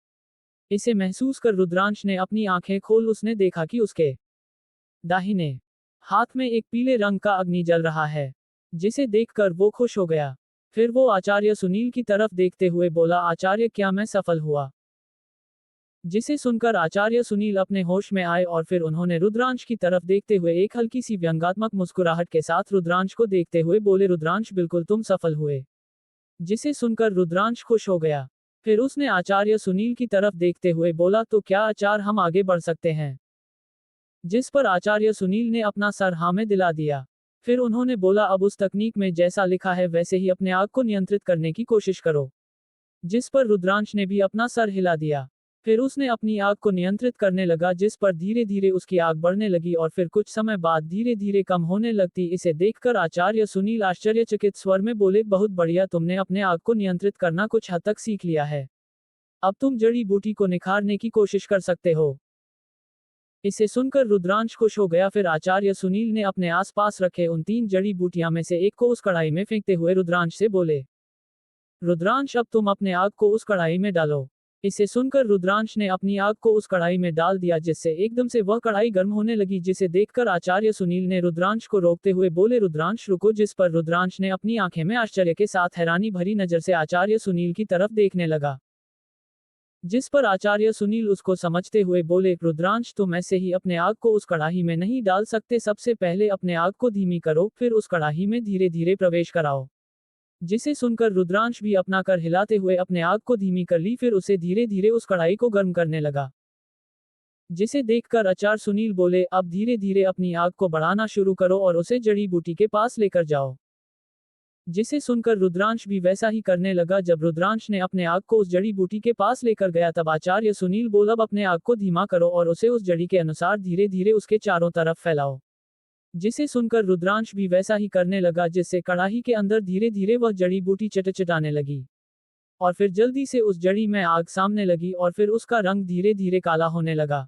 इसे महसूस कर रुद्रांश ने अपनी आंखें खोल उसने देखा कि उसके दाहिने हाथ में एक पीले रंग का अग्नि जल रहा है, जिसे देखकर वो खुश हो गया। फिर वो आचार्य सुनील की तरफ देखते हुए बोला, आचार्य क्या मैं सफल हुआ। जिसे सुनकर आचार्य सुनील अपने होश में आए और फिर उन्होंने रुद्रांश की तरफ देखते हुए एक हल्की सी व्यंग्यात्मक मुस्कुराहट के साथ रुद्रांश को देखते हुए बोले, रुद्रांश बिल्कुल तुम सफल हुए। जिसे सुनकर रुद्रांश खुश हो गया। फिर उसने आचार्य सुनील की तरफ देखते हुए बोला, तो क्या आचार्य हम आगे बढ़ सकते हैं। जिस पर आचार्य सुनील ने अपना सर हाँ में दिला दिया। फिर उन्होंने बोला, अब उस तकनीक में जैसा लिखा है वैसे ही अपने आग को नियंत्रित करने की कोशिश करो। जिस पर रुद्रांश ने भी अपना सर हिला दिया। फिर उसने अपनी आग को नियंत्रित करने लगा, जिस पर धीरे धीरे उसकी आग बढ़ने लगी और फिर कुछ समय बाद धीरे धीरे कम होने लगती। इसे देखकर आचार्य सुनील आश्चर्यचकित स्वर में बोले, बहुत बढ़िया, तुमने अपने आग को नियंत्रित करना कुछ हद तक सीख लिया है। अब तुम जड़ी बूटी को निखारने की कोशिश कर सकते हो। इसे सुनकर रुद्रांश खुश हो गया। फिर आचार्य सुनील ने अपने आसपास रखे उन 3 जड़ी बूटियां में से एक को उस कढ़ाई में फेंकते हुए रुद्रांश से बोले, रुद्रांश अब तुम अपने आग को उस कढ़ाई में डालो। इसे सुनकर रुद्रांश ने अपनी आग को उस कढ़ाई में डाल दिया, जिससे एकदम से वह कढ़ाई गर्म होने लगी, जिसे देखकर आचार्य सुनील ने रुद्रांश को रोकते हुए बोले, रुद्रांश रुको। जिस पर रुद्रांश ने अपनी आंखें में आश्चर्य के साथ हैरानी भरी नजर से आचार्य सुनील की तरफ देखने लगा। जिस पर आचार्य सुनील उसको समझते हुए बोले, रुद्रांश तुम ऐसे ही अपने आग को उस कढ़ाई में नहीं डाल सकते, सबसे पहले अपने आग को धीमी करो, फिर उस कढ़ाई में धीरे धीरे प्रवेश कराओ। जिसे सुनकर रुद्रांश भी अपना कर हिलाते हुए अपने आग को धीमी कर ली, फिर उसे धीरे धीरे उस कढ़ाई को गर्म करने लगा। जिसे देखकर आचार्य सुनील बोले, अब धीरे धीरे अपनी आग को बढ़ाना शुरू करो और उसे जड़ी बूटी के पास लेकर जाओ। जिसे सुनकर रुद्रांश भी वैसा ही करने लगा। जब रुद्रांश ने अपने आग को उस जड़ी बूटी के पास लेकर गया, तब आचार्य सुनील बोला, अब अपने आग को धीमा करो और उसे उस जड़ी के अनुसार धीरे धीरे उसके चारों तरफ फैलाओ। जिसे सुनकर रुद्रांश भी वैसा ही करने लगा, जिससे कड़ाही के अंदर धीरे धीरे वह जड़ी बूटी चटचटाने लगी और फिर जल्दी से उस जड़ी में आग सामने लगी और फिर उसका रंग धीरे धीरे काला होने लगा।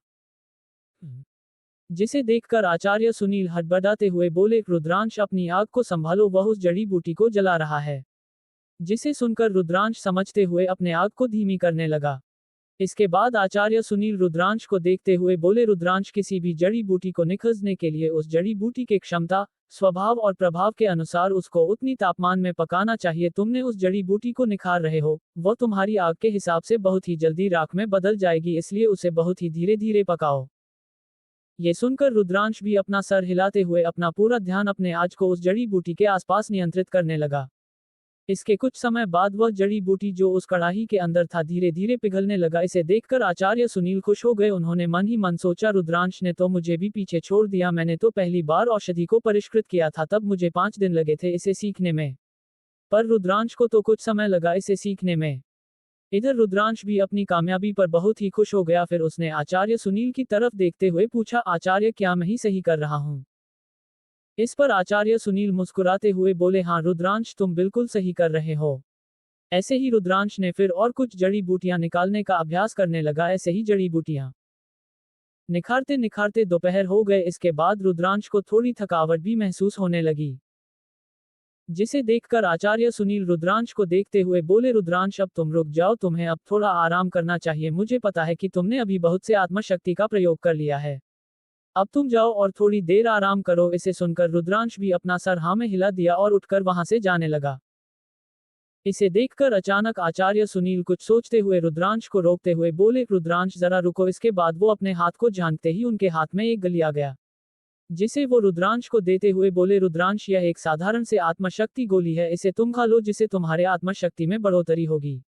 जिसे देखकर आचार्य सुनील हड़बड़ाते हुए बोले, रुद्रांश अपनी आग को संभालो, वह उस जड़ी बूटी को जला रहा है। जिसे सुनकर रुद्रांश समझते हुए अपने आग को धीमी करने लगा। इसके बाद आचार्य सुनील रुद्रांश को देखते हुए बोले, रुद्रांश, किसी भी जड़ी बूटी को निखरने के लिए उस जड़ी बूटी के क्षमता, स्वभाव और प्रभाव के अनुसार उसको उतनी तापमान में पकाना चाहिए। तुमने उस जड़ी बूटी को निखार रहे हो, वो तुम्हारी आग के हिसाब से बहुत ही जल्दी राख में बदल जाएगी, इसलिए उसे बहुत ही धीरे धीरे पकाओ। ये सुनकर रुद्रांश भी अपना सर हिलाते हुए अपना पूरा ध्यान अपने आज को उस जड़ी बूटी के आसपास नियंत्रित करने लगा। इसके कुछ समय बाद वह जड़ी बूटी जो उस कड़ाही के अंदर था धीरे धीरे पिघलने लगा। इसे देखकर आचार्य सुनील खुश हो गए। उन्होंने मन ही मन सोचा, रुद्रांश ने तो मुझे भी पीछे छोड़ दिया। मैंने तो पहली बार औषधि को परिष्कृत किया था, तब मुझे 5 दिन लगे थे इसे सीखने में, पर रुद्रांश को तो कुछ समय लगा इसे सीखने में। इधर रुद्रांश भी अपनी कामयाबी पर बहुत ही खुश हो गया। फिर उसने आचार्य सुनील की तरफ देखते हुए पूछा, आचार्य, क्या मैं ही सही कर रहा हूँ? इस पर आचार्य सुनील मुस्कुराते हुए बोले, हाँ रुद्रांश, तुम बिल्कुल सही कर रहे हो। ऐसे ही रुद्रांश ने फिर और कुछ जड़ी बूटियां निकालने का अभ्यास करने लगा। ऐसे ही जड़ी बूटियां निखारते निखारते दोपहर हो गए। इसके बाद रुद्रांश को थोड़ी थकावट भी महसूस होने लगी, जिसे देखकर आचार्य सुनील रुद्रांश को देखते हुए बोले, रुद्रांश, अब तुम रुक जाओ, तुम्हें अब थोड़ा आराम करना चाहिए। मुझे पता है कि तुमने अभी बहुत से आत्मशक्ति का प्रयोग कर लिया है, अब तुम जाओ और थोड़ी देर आराम करो। इसे सुनकर रुद्रांश भी अपना सर हाँ में हिला दिया और उठकर वहां से जाने लगा। इसे देखकर अचानक आचार्य सुनील कुछ सोचते हुए रुद्रांश को रोकते हुए बोले, रुद्रांश, जरा रुको। इसके बाद वो अपने हाथ को झांकते ही उनके हाथ में एक गली आ गया, जिसे वो रुद्रांश को देते हुए बोले, रुद्रांश, यह एक साधारण से आत्मशक्ति गोली है, इसे तुम खा लो, जिससे तुम्हारे आत्मशक्ति में बढ़ोतरी होगी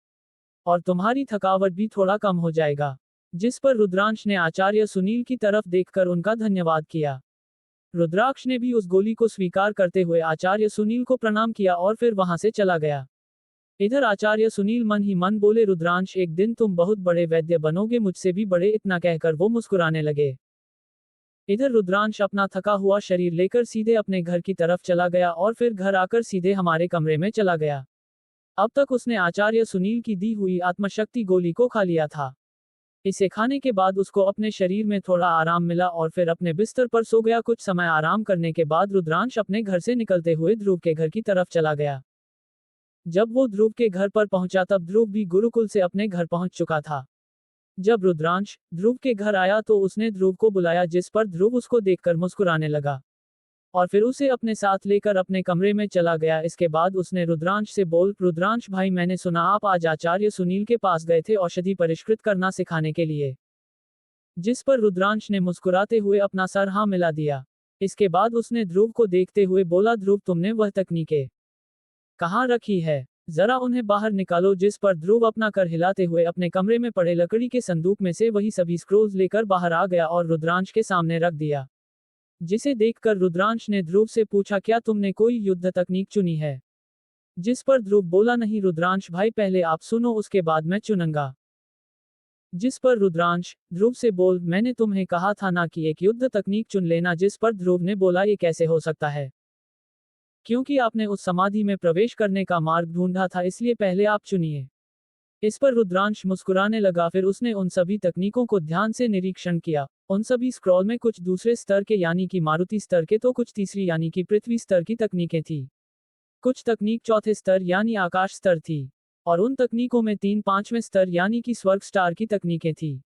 और तुम्हारी थकावट भी थोड़ा कम हो जाएगा। जिस पर रुद्रांश ने आचार्य सुनील की तरफ देखकर उनका धन्यवाद किया। रुद्राक्ष ने भी उस गोली को स्वीकार करते हुए आचार्य सुनील को प्रणाम किया और फिर वहां से चला गया। इधर आचार्य सुनील मन ही मन बोले, रुद्रांश, एक दिन तुम बहुत बड़े वैद्य बनोगे, मुझसे भी बड़े। इतना कहकर वो मुस्कुराने लगे। इधर रुद्रांश अपना थका हुआ शरीर लेकर सीधे अपने घर की तरफ चला गया और फिर घर आकर सीधे हमारे कमरे में चला गया। अब तक उसने आचार्य सुनील की दी हुई आत्मशक्ति गोली को खा लिया था। इसे खाने के बाद उसको अपने शरीर में थोड़ा आराम मिला और फिर अपने बिस्तर पर सो गया। कुछ समय आराम करने के बाद रुद्रांश अपने घर से निकलते हुए ध्रुव के घर की तरफ चला गया। जब वो ध्रुव के घर पर पहुंचा तब ध्रुव भी गुरुकुल से अपने घर पहुंच चुका था। जब रुद्रांश ध्रुव के घर आया तो उसने ध्रुव को बुलाया, जिस पर ध्रुव उसको देखकर मुस्कुराने लगा और फिर उसे अपने साथ लेकर अपने कमरे में चला गया। इसके बाद उसने रुद्रांश से बोल, रुद्रांश भाई, मैंने सुना आप आज आचार्य सुनील के पास गए थे औषधि परिष्कृत करना सिखाने के लिए। जिस पर रुद्रांश ने मुस्कुराते हुए अपना सर हाँ मिला दिया। इसके बाद उसने ध्रुव को देखते हुए बोला, ध्रुव, तुमने वह तकनीकें कहाँ रखी है, जरा उन्हें बाहर निकालो। जिस पर ध्रुव अपना कर हिलाते हुए अपने कमरे में पड़े लकड़ी के संदूक में से वही सभी स्क्रोल्स लेकर बाहर आ गया और रुद्रांश के सामने रख दिया। जिसे देखकर रुद्रांश ने ध्रुव से पूछा, क्या तुमने कोई युद्ध तकनीक चुनी है? जिस पर ध्रुव बोला, नहीं रुद्रांश भाई, पहले आप सुनो, उसके बाद मैं चुनूंगा। जिस पर रुद्रांश ध्रुव से बोल, मैंने तुम्हें कहा था ना कि एक युद्ध तकनीक चुन लेना। जिस पर ध्रुव ने बोला, ये कैसे हो सकता है, क्योंकि आपने उस समाधि में प्रवेश करने का मार्ग ढूंढा था, इसलिए पहले आप चुनिए। इस पर रुद्रांश मुस्कुराने लगा। फिर उसने उन सभी तकनीकों को ध्यान से निरीक्षण किया। उन सभी स्क्रॉल में कुछ दूसरे स्तर के यानी कि मारुति स्तर के, तो कुछ तीसरी यानी कि पृथ्वी स्तर की तकनीकें थी। कुछ तकनीक चौथे स्तर यानी आकाश स्तर थी और उन तकनीकों में 3-5वें स्तर यानी कि स्वर्ग स्टार की तकनीकें थी।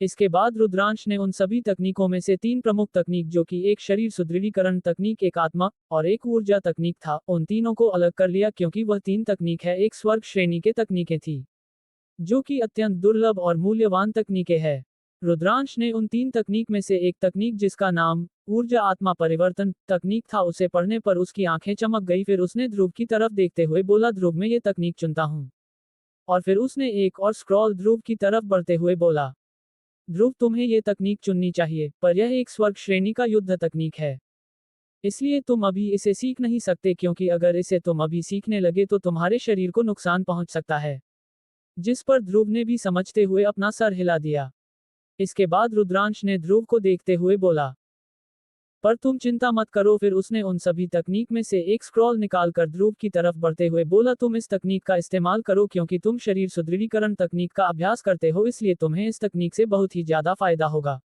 इसके बाद रुद्रांश ने उन सभी तकनीकों में से 3 प्रमुख तकनीक, जो कि एक शरीर सुदृढ़ीकरण तकनीक, एक आत्मा और एक ऊर्जा तकनीक था, उन तीनों को अलग कर लिया, क्योंकि वह 3 तकनीक है एक स्वर्ग श्रेणी के तकनीकें थी, जो कि अत्यंत दुर्लभ और मूल्यवान तकनीकें हैं। रुद्रांश ने उन 3 तकनीक में से एक तकनीक, जिसका नाम ऊर्जा आत्मा परिवर्तन तकनीक था, उसे पढ़ने पर उसकी आंखें चमक गई। फिर उसने ध्रुव की तरफ देखते हुए बोला, ध्रुव, मैं ये तकनीक चुनता हूँ। और फिर उसने एक और स्क्रॉल ध्रुव की तरफ बढ़ते हुए बोला, ध्रुव, तुम्हें ये तकनीक चुननी चाहिए, पर यह एक स्वर्ग श्रेणी का युद्ध तकनीक है, इसलिए तुम अभी इसे सीख नहीं सकते, क्योंकि अगर इसे तुम अभी सीखने लगे तो तुम्हारे शरीर को नुकसान पहुंच सकता है। जिस पर ध्रुव ने भी समझते हुए अपना सर हिला दिया। इसके बाद रुद्रांश ने ध्रुव को देखते हुए बोला, पर तुम चिंता मत करो। फिर उसने उन सभी तकनीक में से एक स्क्रॉल निकालकर ध्रुव की तरफ बढ़ते हुए बोला, तुम इस तकनीक का इस्तेमाल करो, क्योंकि तुम शरीर सुदृढ़ीकरण तकनीक का अभ्यास करते हो, इसलिए तुम्हें इस तकनीक से बहुत ही ज्यादा फायदा होगा।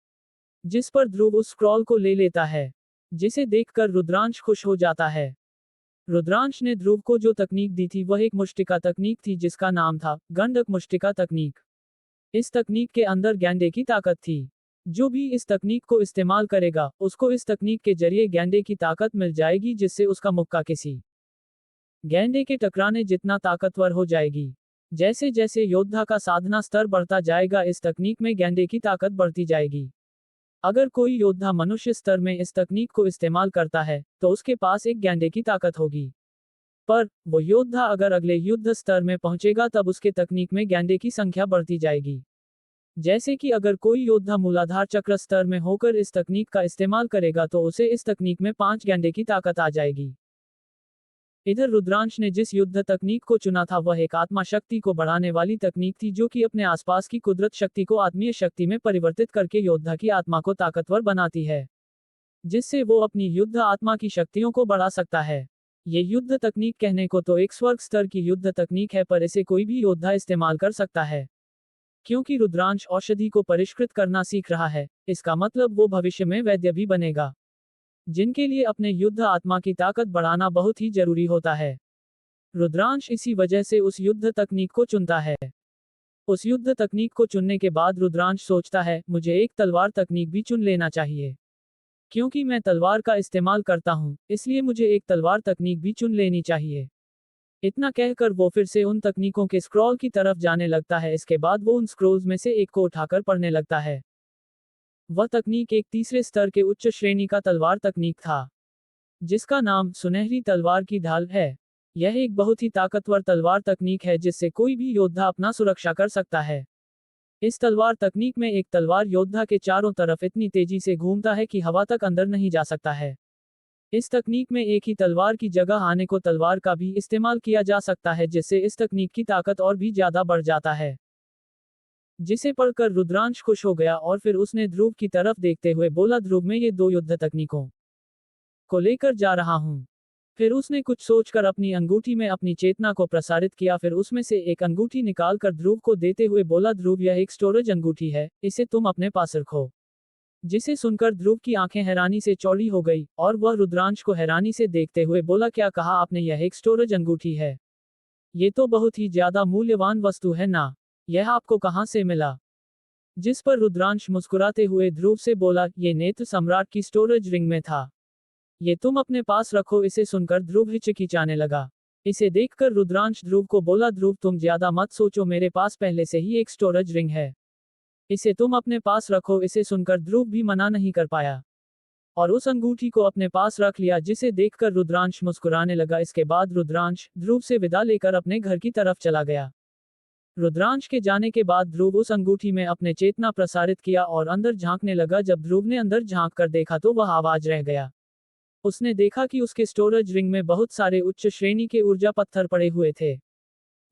जिस पर ध्रुव उस स्क्रॉल को ले लेता है, जिसे देखकर रुद्रांश खुश हो जाता है। रुद्रांश ने ध्रुव को जो तकनीक दी थी वह एक मुष्टिका तकनीक थी, जिसका नाम था गंडक मुष्टिका तकनीक। इस तकनीक के अंदर गैंडे की ताकत थी। जो भी इस तकनीक को इस्तेमाल करेगा, उसको इस तकनीक के जरिए गैंडे की ताकत मिल जाएगी, जिससे उसका मुक्का किसी गैंडे के टकराने जितना ताकतवर हो जाएगी। जैसे जैसे योद्धा का साधना स्तर बढ़ता जाएगा, इस तकनीक में गैंडे की ताकत बढ़ती जाएगी। अगर कोई योद्धा मनुष्य स्तर में इस तकनीक को इस्तेमाल करता है, तो उसके पास एक गैंडे की ताकत होगी। पर वो योद्धा अगर अगले युद्ध स्तर में पहुंचेगा, तब उसके तकनीक में गैंडे की संख्या बढ़ती जाएगी। जैसे कि अगर कोई योद्धा मूलाधार चक्र स्तर में होकर इस तकनीक का इस्तेमाल करेगा, तो उसे इस तकनीक में 5 गैंडे की ताकत आ जाएगी। इधर रुद्रांश ने जिस युद्ध तकनीक को चुना था, वह एक आत्मा शक्ति को बढ़ाने वाली तकनीक थी, जो कि अपने आसपास की कुदरत शक्ति को आत्मीय शक्ति में परिवर्तित करके योद्धा की आत्मा को ताकतवर बनाती है, जिससे वो अपनी युद्ध आत्मा की शक्तियों को बढ़ा सकता है। ये युद्ध तकनीक कहने को तो एक स्वर्ग स्तर की युद्ध तकनीक है, पर इसे कोई भी योद्धा इस्तेमाल कर सकता है। क्योंकि रुद्रांश औषधि को परिष्कृत करना सीख रहा है, इसका मतलब वो भविष्य में वैद्य भी बनेगा, जिनके लिए अपने युद्ध आत्मा की ताकत बढ़ाना बहुत ही जरूरी होता है। रुद्रांश इसी वजह से उस युद्ध तकनीक को चुनता है। उस युद्ध तकनीक को चुनने के बाद रुद्रांश सोचता है, मुझे एक तलवार तकनीक भी चुन लेना चाहिए। क्योंकि मैं तलवार का इस्तेमाल करता हूं, इसलिए मुझे एक तलवार तकनीक भी चुन लेनी चाहिए। इतना कहकर वो फिर से उन तकनीकों के स्क्रॉल की तरफ जाने लगता है। इसके बाद वो उन स्क्रोल्स में से एक को उठाकर पढ़ने लगता है। वह तकनीक एक तीसरे स्तर के उच्च श्रेणी का तलवार तकनीक था, जिसका नाम सुनहरी तलवार की ढाल है। यह एक बहुत ही ताकतवर तलवार तकनीक है, जिससे कोई भी योद्धा अपना सुरक्षा कर सकता है। इस तलवार तकनीक में एक तलवार योद्धा के चारों तरफ इतनी तेजी से घूमता है कि हवा तक अंदर नहीं जा सकता है। इस तकनीक में एक ही तलवार की जगह आने को तलवार का भी इस्तेमाल किया जा सकता है, जिससे इस तकनीक की ताकत और भी ज्यादा बढ़ जाता है। जिसे पढ़कर रुद्रांश खुश हो गया और फिर उसने ध्रुव की तरफ देखते हुए बोला, ध्रुव, मैं ये 2 युद्ध तकनीकों को लेकर जा रहा हूं। फिर उसने कुछ सोचकर अपनी अंगूठी में अपनी चेतना को प्रसारित किया। फिर उसमें से एक अंगूठी निकालकर ध्रुव को देते हुए बोला, ध्रुव, यह एक स्टोरेज अंगूठी है, इसे तुम अपने पास रखो। जिसे सुनकर ध्रुव की आंखें हैरानी से चौड़ी हो गई और वह रुद्रांश को हैरानी से देखते हुए बोला, क्या कहा आपने? यह एक स्टोरेज अंगूठी है? ये तो बहुत ही ज्यादा मूल्यवान वस्तु है ना, यह आपको कहां से मिला? जिस पर रुद्रांश मुस्कुराते हुए ध्रुव से बोला, ये नेत्र सम्राट की स्टोरेज रिंग में था, ये तुम अपने पास रखो। इसे सुनकर ध्रुव हिचकिचाने लगा। इसे देखकर रुद्रांश ध्रुव को बोला, ध्रुव, तुम ज्यादा मत सोचो, मेरे पास पहले से ही एक स्टोरेज रिंग है, इसे तुम अपने पास रखो। इसे सुनकर ध्रुव भी मना नहीं कर पाया और उस अंगूठी को अपने पास रख लिया, जिसे देखकर रुद्रांश मुस्कुराने लगा। इसके बाद रुद्रांश ध्रुव से विदा लेकर अपने घर की तरफ चला गया। रुद्रांश के जाने के बाद ध्रुव उस अंगूठी में अपने चेतना प्रसारित किया और अंदर झांकने लगा। जब ध्रुव ने अंदर झांक कर देखा, तो वह आवाज रह गया। उसने देखा कि उसके स्टोरेज रिंग में बहुत सारे उच्च श्रेणी के ऊर्जा पत्थर पड़े हुए थे,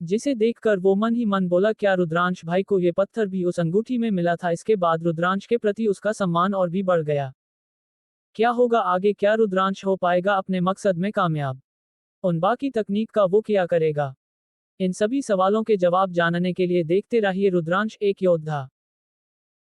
जिसे देखकर वो मन ही मन बोला, क्या रुद्रांश भाई को ये पत्थर भी उस अंगूठी में मिला था? इसके बाद रुद्रांश के प्रति उसका सम्मान और भी बढ़ गया। क्या होगा आगे? क्या रुद्रांश हो पाएगा अपने मकसद में कामयाब? उन बाकी तकनीक का वो क्या करेगा? इन सभी सवालों के जवाब जानने के लिए देखते रहिए रुद्रांश एक योद्धा।